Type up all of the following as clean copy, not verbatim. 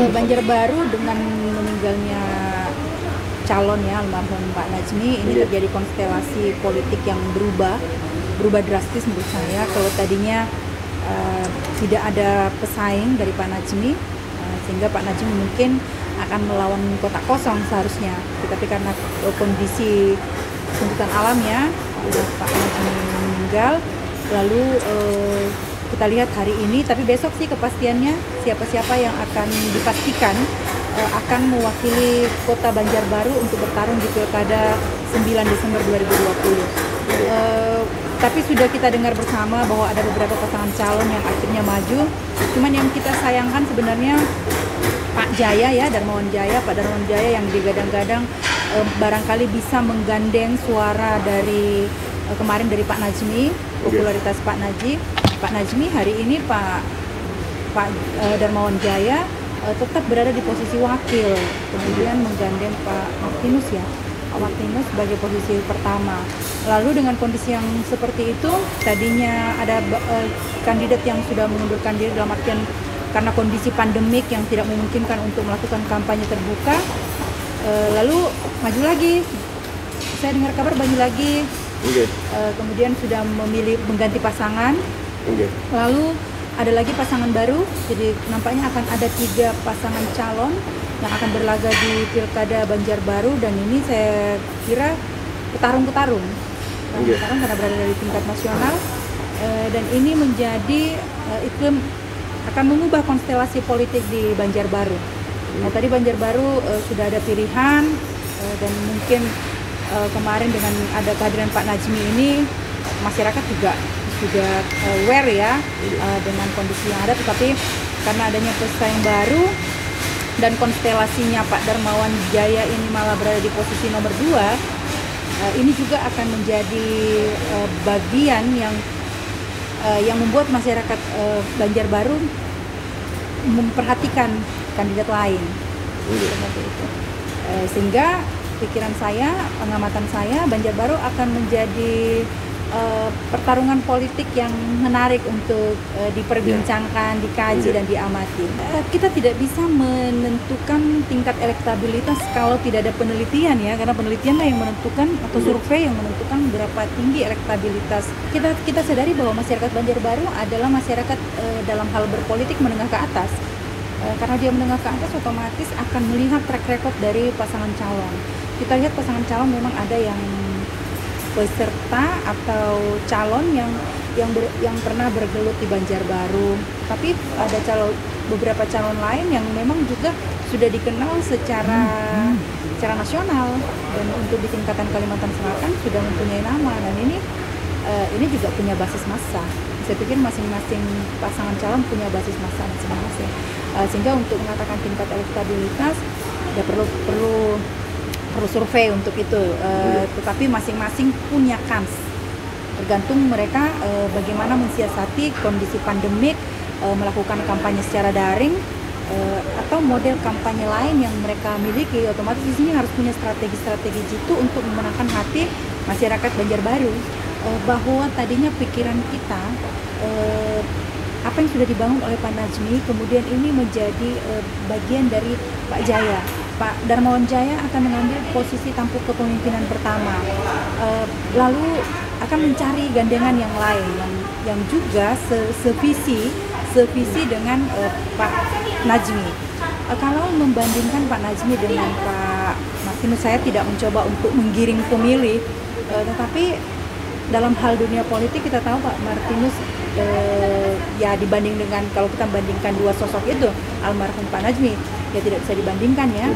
Banjarbaru dengan meninggalnya calon ya almarhum Pak Najmi ini terjadi konstelasi politik yang berubah drastis menurut saya. Kalau tadinya tidak ada pesaing dari Pak Najmi, sehingga Pak Najmi mungkin akan melawan kotak kosong seharusnya, tetapi karena kondisi tuntutan alamnya Pak Najmi meninggal, lalu kita lihat hari ini, tapi besok sih kepastiannya siapa-siapa yang akan dipastikan akan mewakili kota Banjarbaru untuk bertarung di Pilkada 9 Desember 2020. Tapi sudah kita dengar bersama bahwa ada beberapa pasangan calon yang akhirnya maju. Cuman yang kita sayangkan sebenarnya Pak Jaya ya, Darmawan Jaya, Pak Darmawan Jaya yang digadang-gadang barangkali bisa menggandeng suara dari kemarin dari Pak Najmi, popularitas Pak Najmi hari ini Pak Darmawan Jaya tetap berada di posisi wakil, kemudian menggandeng Pak Martinus ya, Pak Martinus sebagai posisi pertama. Lalu dengan kondisi yang seperti itu, tadinya ada kandidat yang sudah mengundurkan diri dalam artian karena kondisi pandemik yang tidak memungkinkan untuk melakukan kampanye terbuka, lalu maju lagi. Saya dengar kabar maju lagi, kemudian sudah memilih mengganti pasangan. Lalu ada lagi pasangan baru, jadi nampaknya akan ada 3 pasangan calon yang akan berlaga di Pilkada Banjarbaru, dan ini saya kira petarung karena berada dari tingkat nasional, dan ini menjadi iklim akan mengubah konstelasi politik di Banjarbaru. Nah, tadi Banjarbaru sudah ada pilihan, dan mungkin kemarin dengan ada kehadiran Pak Najmi ini masyarakat juga sudah aware ya dengan kondisi yang ada, tetapi karena adanya pesaing baru dan konstelasinya Pak Darmawan Jaya ini malah berada di posisi nomor 2, ini juga akan menjadi bagian yang membuat masyarakat Banjarbaru memperhatikan kandidat lain. Seperti itu. Sehingga pikiran saya, pengamatan saya, Banjarbaru akan menjadi pertarungan politik yang menarik untuk diperbincangkan, dikaji dan diamati. Kita tidak bisa menentukan tingkat elektabilitas kalau tidak ada penelitian ya, karena penelitianlah yang menentukan atau survei yang menentukan berapa tinggi elektabilitas. Kita sadari bahwa masyarakat Banjarbaru adalah masyarakat dalam hal berpolitik menengah ke atas. Karena dia menengah ke atas, otomatis akan melihat track record dari pasangan calon. Kita lihat pasangan calon memang ada yang peserta atau calon yang pernah bergelut di Banjarbaru, tapi ada beberapa calon lain yang memang juga sudah dikenal secara nasional, dan untuk di tingkatan Kalimantan Selatan sudah mempunyai nama, dan ini juga punya basis massa. Saya pikir masing-masing pasangan calon punya basis massa masing-masing, sehingga untuk mengatakan tingkat elektabilitas ya perlu survei untuk itu, tetapi masing-masing punya kans, tergantung mereka bagaimana mensiasati kondisi pandemik, melakukan kampanye secara daring, atau model kampanye lain yang mereka miliki. Otomatis di sini harus punya strategi-strategi jitu untuk memenangkan hati masyarakat Banjarbaru, bahwa tadinya pikiran kita apa yang sudah dibangun oleh Pak Najmi kemudian ini menjadi bagian dari Pak Jaya. Pak Darmawan Jaya akan mengambil posisi tampuk kepemimpinan pertama, lalu akan mencari gandengan yang lain yang juga sevisi dengan Pak Najmi. Kalau membandingkan Pak Najmi dengan Pak Martinus, saya tidak mencoba untuk menggiring pemilih, tetapi dalam hal dunia politik kita tahu Pak Martinus ya dibanding dengan, kalau kita bandingkan dua sosok itu, almarhum Pak Najmi, ya tidak bisa dibandingkan ya,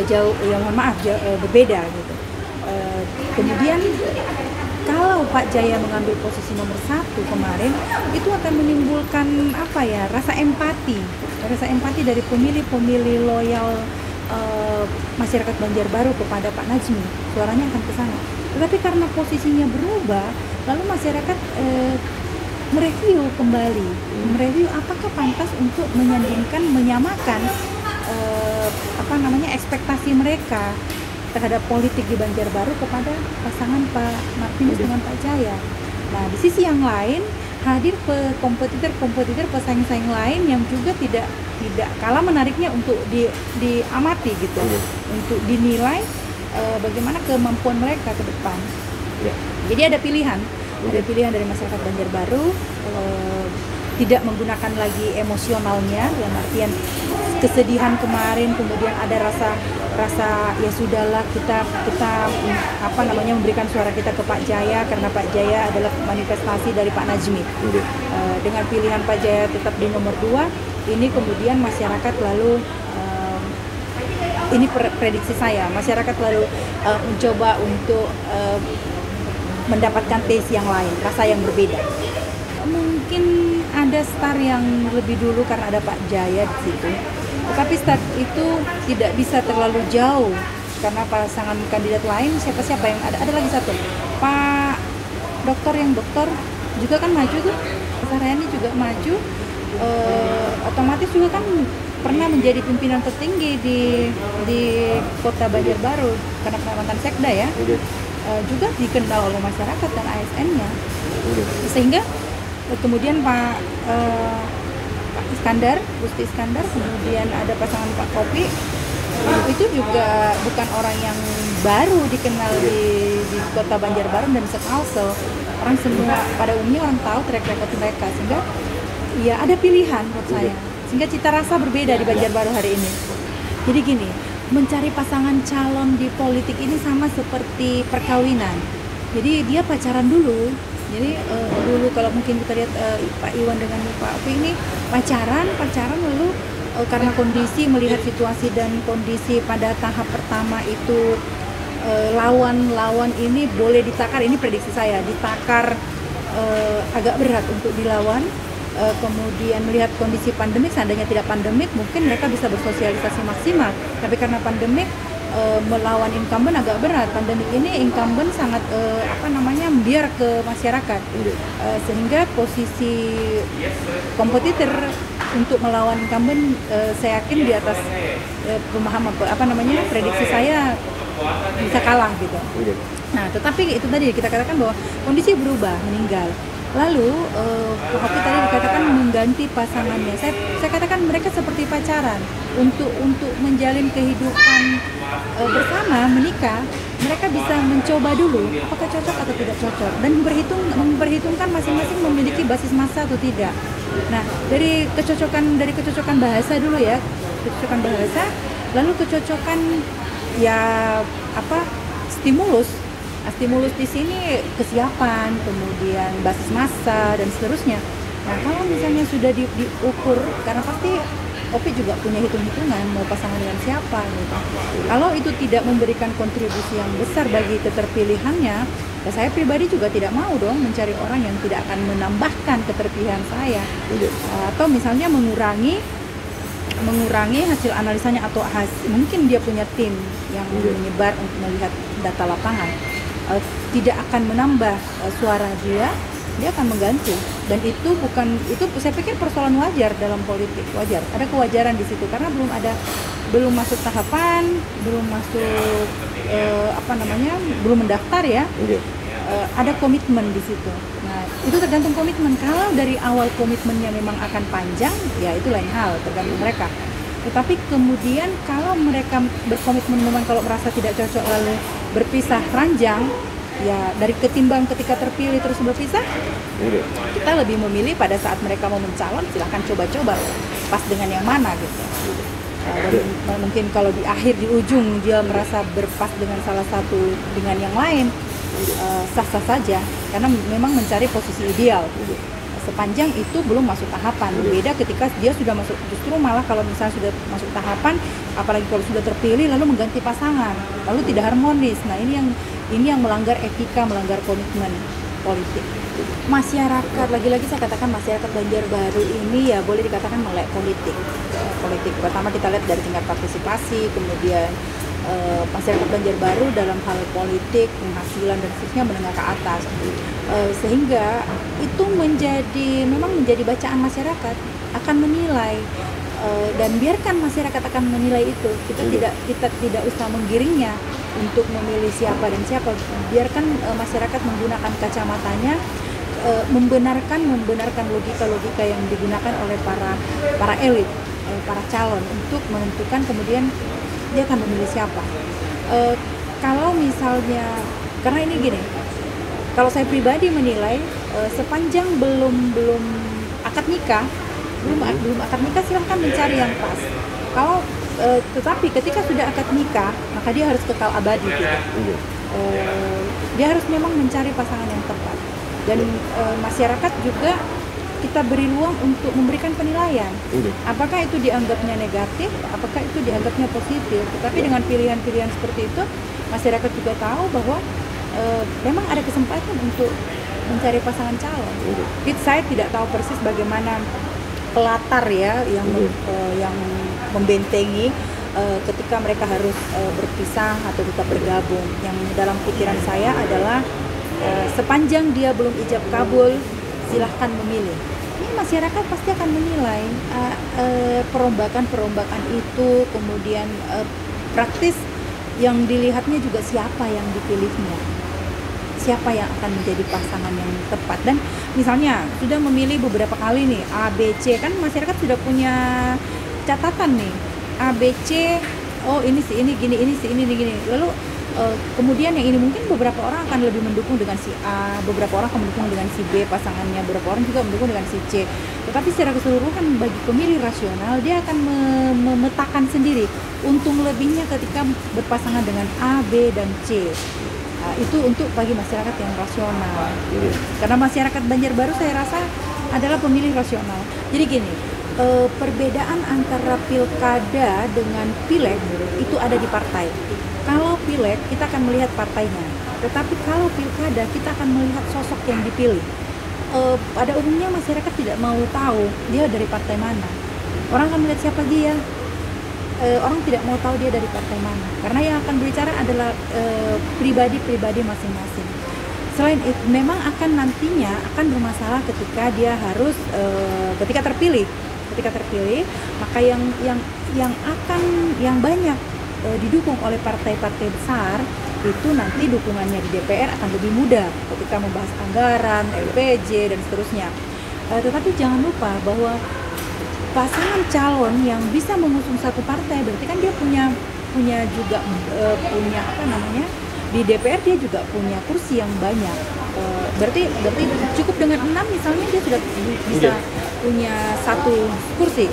jauh, ya mohon maaf, berbeda gitu. Kemudian kalau Pak Jaya mengambil posisi nomor 1 kemarin, itu akan menimbulkan apa ya, rasa empati dari pemilih loyal masyarakat Banjarbaru kepada Pak Najmi, suaranya akan ke sana. Tetapi karena posisinya berubah, lalu masyarakat mereview apakah pantas untuk menyamakan ekspektasi mereka terhadap politik di Banjarbaru kepada pasangan Pak Martinus dengan Pak Jaya. Nah, di sisi yang lain hadir kompetitor pesaing-pesaing lain yang juga tidak kalah menariknya untuk diamati gitu, untuk dinilai bagaimana kemampuan mereka ke depan. Jadi ada pilihan dari masyarakat Banjarbaru, tidak menggunakan lagi emosionalnya, dalam artian kesedihan kemarin, kemudian ada rasa ya sudahlah kita memberikan suara kita ke Pak Jaya karena Pak Jaya adalah manifestasi dari Pak Najmi. Dengan pilihan Pak Jaya tetap di nomor 2, ini kemudian masyarakat lalu ini prediksi saya, masyarakat lalu mencoba untuk mendapatkan taste yang lain, rasa yang berbeda. Mungkin ada start yang lebih dulu karena ada Pak Jaya di situ. Tetapi start itu tidak bisa terlalu jauh karena pasangan kandidat lain siapa yang ada lagi satu. Pak dokter juga kan maju tuh. Sarayani juga maju. Otomatis juga kan pernah menjadi pimpinan tertinggi di Kota Banjarbaru karena mantan Sekda ya. Juga dikenal oleh masyarakat dan ASN-nya. Sehingga kemudian Pak Iskandar, Gusti Iskandar, kemudian ada pasangan Pak Kopi, itu juga bukan orang yang baru dikenal di Kota Banjarbaru dan sekalsel. Orang semua pada umumnya orang tahu track record mereka, sehingga ya ada pilihan menurut saya. Sehingga cita rasa berbeda di Banjarbaru hari ini. Jadi gini, mencari pasangan calon di politik ini sama seperti perkawinan. Jadi dia pacaran dulu. Jadi dulu kalau mungkin kita lihat Pak Iwan dengan Pak Opi ini pacaran lalu karena kondisi melihat situasi dan kondisi pada tahap pertama itu lawan ini boleh ditakar, ini prediksi saya, ditakar agak berat untuk dilawan. Kemudian melihat kondisi pandemik, seandainya tidak pandemik mungkin mereka bisa bersosialisasi maksimal, tapi karena pandemik melawan incumbent agak berat. Pandemik ini incumbent sangat biar ke masyarakat, sehingga posisi kompetitor untuk melawan incumbent saya yakin di atas pemahaman prediksi saya bisa kalah gitu. Nah, tetapi itu tadi kita katakan bahwa kondisi berubah, meninggal. Lalu Pak Hopi tadi dikatakan mengganti pasangannya. Saya katakan mereka seperti pacaran untuk menjalin kehidupan bersama, menikah. Mereka bisa mencoba dulu apakah cocok atau tidak cocok dan memperhitungkan masing-masing memiliki basis massa atau tidak. Nah, dari kecocokan bahasa dulu ya, kecocokan bahasa, lalu kecocokan stimulus. Stimulus di sini kesiapan, kemudian basis massa dan seterusnya. Nah, kalau misalnya sudah diukur, karena pasti Opi juga punya hitung-hitungan mau pasangan dengan siapa gitu. Kalau itu tidak memberikan kontribusi yang besar bagi keterpilihannya, ya saya pribadi juga tidak mau dong mencari orang yang tidak akan menambahkan keterpilihan saya. Atau misalnya mengurangi hasil analisanya atau mungkin dia punya tim yang menyebar untuk melihat data lapangan. Tidak akan menambah suara dia akan mengganti, dan itu saya pikir persoalan wajar dalam politik, wajar, ada kewajaran di situ karena belum masuk tahapan, belum masuk belum mendaftar ya. Ada komitmen di situ. Nah, itu tergantung komitmen. Kalau dari awal komitmennya memang akan panjang, ya itu lain hal, tergantung mereka. Tetapi kemudian kalau mereka berkomitmen memang kalau merasa tidak cocok lalu berpisah ranjang, ya dari ketimbang ketika terpilih terus berpisah, kita lebih memilih pada saat mereka mau mencalon silahkan coba-coba pas dengan yang mana gitu. Dan mungkin kalau di akhir, di ujung dia merasa berpas dengan salah satu dengan yang lain, sah-sah saja karena memang mencari posisi ideal. Sepanjang itu belum masuk tahapan. Beda ketika dia sudah masuk, justru malah kalau misalnya sudah masuk tahapan, apalagi kalau sudah terpilih lalu mengganti pasangan, lalu tidak harmonis. Nah, ini yang melanggar etika, melanggar komitmen politik. Masyarakat, lagi-lagi saya katakan masyarakat Banjarbaru ini ya boleh dikatakan melek politik. Politik pertama kita lihat dari tingkat partisipasi, kemudian masyarakat Banjarbaru dalam hal politik, penghasilan dan seterusnya menengah ke atas, sehingga itu memang menjadi bacaan masyarakat akan menilai, dan biarkan masyarakat akan menilai itu. Kita tidak usah menggiringnya untuk memilih siapa dan siapa, biarkan masyarakat menggunakan kacamatanya membenarkan logika-logika yang digunakan oleh para elit, para calon untuk menentukan kemudian dia akan memilih siapa. Kalau misalnya, karena ini gini, kalau saya pribadi menilai sepanjang belum akad nikah, belum akad nikah silahkan mencari yang pas. Kalau tetapi ketika sudah akad nikah maka dia harus kekal abadi gitu. Dia harus memang mencari pasangan yang tepat, dan masyarakat juga kita beri ruang untuk memberikan penilaian. Apakah itu dianggapnya negatif, apakah itu dianggapnya positif. Tetapi dengan pilihan-pilihan seperti itu, masyarakat juga tahu bahwa memang ada kesempatan untuk mencari pasangan calon. Saya tidak tahu persis bagaimana pelatar ya yang membentengi ketika mereka harus berpisah atau tetap bergabung. Yang dalam pikiran saya adalah sepanjang dia belum ijab kabul, silahkan memilih. Ini masyarakat pasti akan menilai perombakan itu, kemudian praktis yang dilihatnya juga siapa yang dipilihnya, siapa yang akan menjadi pasangan yang tepat. Dan misalnya sudah memilih beberapa kali nih A, B, C, kan masyarakat sudah punya catatan nih A, B, C, oh ini si ini gini, ini si ini gini. Lalu kemudian yang ini mungkin beberapa orang akan lebih mendukung dengan si A, beberapa orang akan mendukung dengan si B pasangannya, beberapa orang juga mendukung dengan si C. Tetapi secara keseluruhan bagi pemilih rasional dia akan memetakan sendiri untung lebihnya ketika berpasangan dengan A, B, dan C. Itu untuk bagi masyarakat yang rasional. Karena masyarakat Banjarbaru saya rasa adalah pemilih rasional. Jadi gini, perbedaan antara pilkada dengan pileg itu ada di partai. Kalau pileg kita akan melihat partainya, tetapi kalau pilkada kita akan melihat sosok yang dipilih. Pada umumnya masyarakat tidak mau tahu dia dari partai mana. Orang akan melihat siapa dia. Orang tidak mau tahu dia dari partai mana, karena yang akan berbicara adalah pribadi-pribadi masing-masing. Selain itu, memang akan nantinya akan bermasalah ketika dia harus ketika terpilih, maka yang banyak didukung oleh partai-partai besar itu nanti dukungannya di DPR akan lebih mudah ketika membahas anggaran, LPJ dan seterusnya. Tetapi jangan lupa bahwa pasangan calon yang bisa mengusung satu partai berarti kan dia punya juga punya di DPR dia juga punya kursi yang banyak. Berarti cukup dengan 6 misalnya dia sudah bisa punya satu kursi.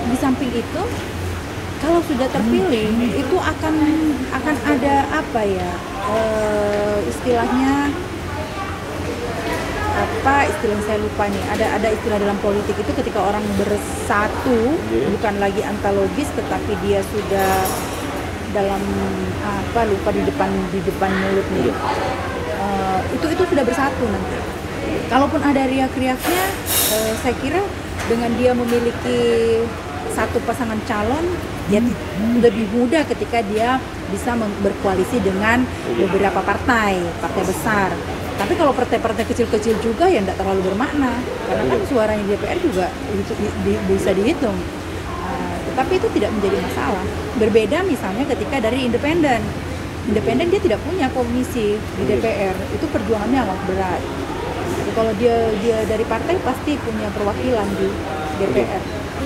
Di samping itu kalau sudah terpilih itu akan ada apa ya, istilahnya istilah saya lupa nih, ada istilah dalam politik itu ketika orang bersatu, bukan lagi antologis tetapi dia sudah dalam lupa di depan mulut nih, itu sudah bersatu nanti. Kalaupun ada riak-riaknya, saya kira dengan dia memiliki satu pasangan calon ya lebih mudah ketika dia bisa berkoalisi dengan beberapa partai besar. Tapi kalau partai-partai kecil-kecil juga ya tidak terlalu bermakna, karena kan suaranya DPR juga bisa dihitung. Tetapi itu tidak menjadi masalah. Berbeda misalnya ketika dari independen dia tidak punya komisi di DPR, itu perjuangannya amat berat. Jadi kalau dia dari partai pasti punya perwakilan di DPR.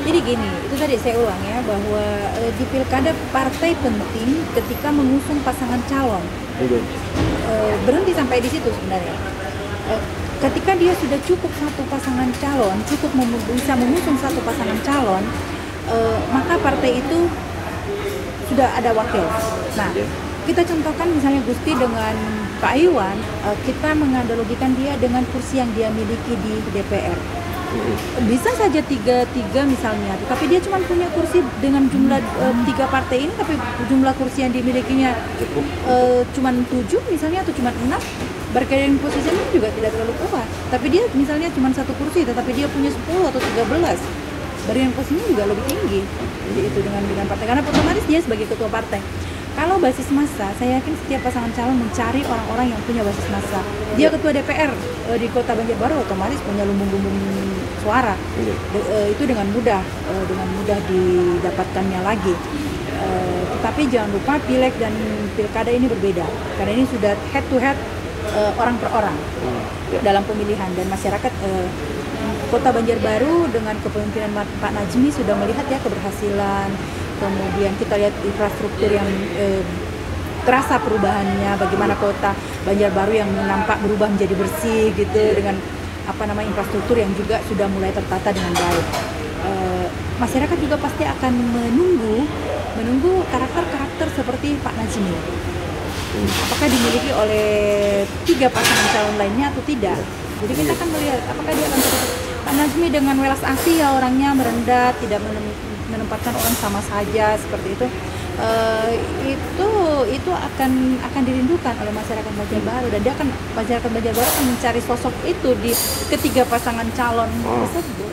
Jadi gini, itu tadi saya ulang ya, bahwa di pilkada partai penting ketika mengusung pasangan calon. Berhenti sampai di situ sebenarnya. Ketika dia sudah cukup satu pasangan calon, bisa mengusung satu pasangan calon, maka partai itu sudah ada wakil. Nah, kita contohkan misalnya Gusti dengan Pak Iwan, kita menganalogikan dia dengan kursi yang dia miliki di DPR. Bisa saja tiga misalnya, tapi dia cuma punya kursi dengan jumlah 3 partai ini, tapi jumlah kursi yang dimilikinya cuma 7 misalnya atau cuma 6, bargaining positionnya juga tidak terlalu kuat. Tapi dia misalnya cuma 1 kursi, tetapi dia punya 10 atau 13, bargaining posisinya juga lebih tinggi. Jadi itu dengan partai, karena otomatis dia sebagai ketua partai. Kalau basis massa, saya yakin setiap pasangan calon mencari orang-orang yang punya basis massa. Dia ketua DPR di Kota Banjarbaru, otomatis punya lumbung-lumbung suara. Itu dengan mudah didapatkannya lagi. Tetapi jangan lupa pileg dan pilkada ini berbeda, karena ini sudah head to head orang per orang dalam pemilihan, dan masyarakat Kota Banjarbaru dengan kepemimpinan Pak Najmi sudah melihat ya keberhasilan. Kemudian kita lihat infrastruktur yang terasa perubahannya, bagaimana Kota Banjarbaru yang nampak berubah menjadi bersih gitu, dengan infrastruktur yang juga sudah mulai tertata dengan baik. Masyarakat juga pasti akan menunggu karakter-karakter seperti Pak Najmi. Apakah dimiliki oleh 3 pasangan calon lainnya atau tidak? Jadi kita akan melihat apakah dia akan seperti Pak Najmi dengan welas asih ya, orangnya merendah, tidak menempatkan orang sama saja seperti itu. Itu akan dirindukan oleh masyarakat Banjarbaru, dan masyarakat Banjarbaru akan mencari sosok itu di ketiga pasangan calon tersebut.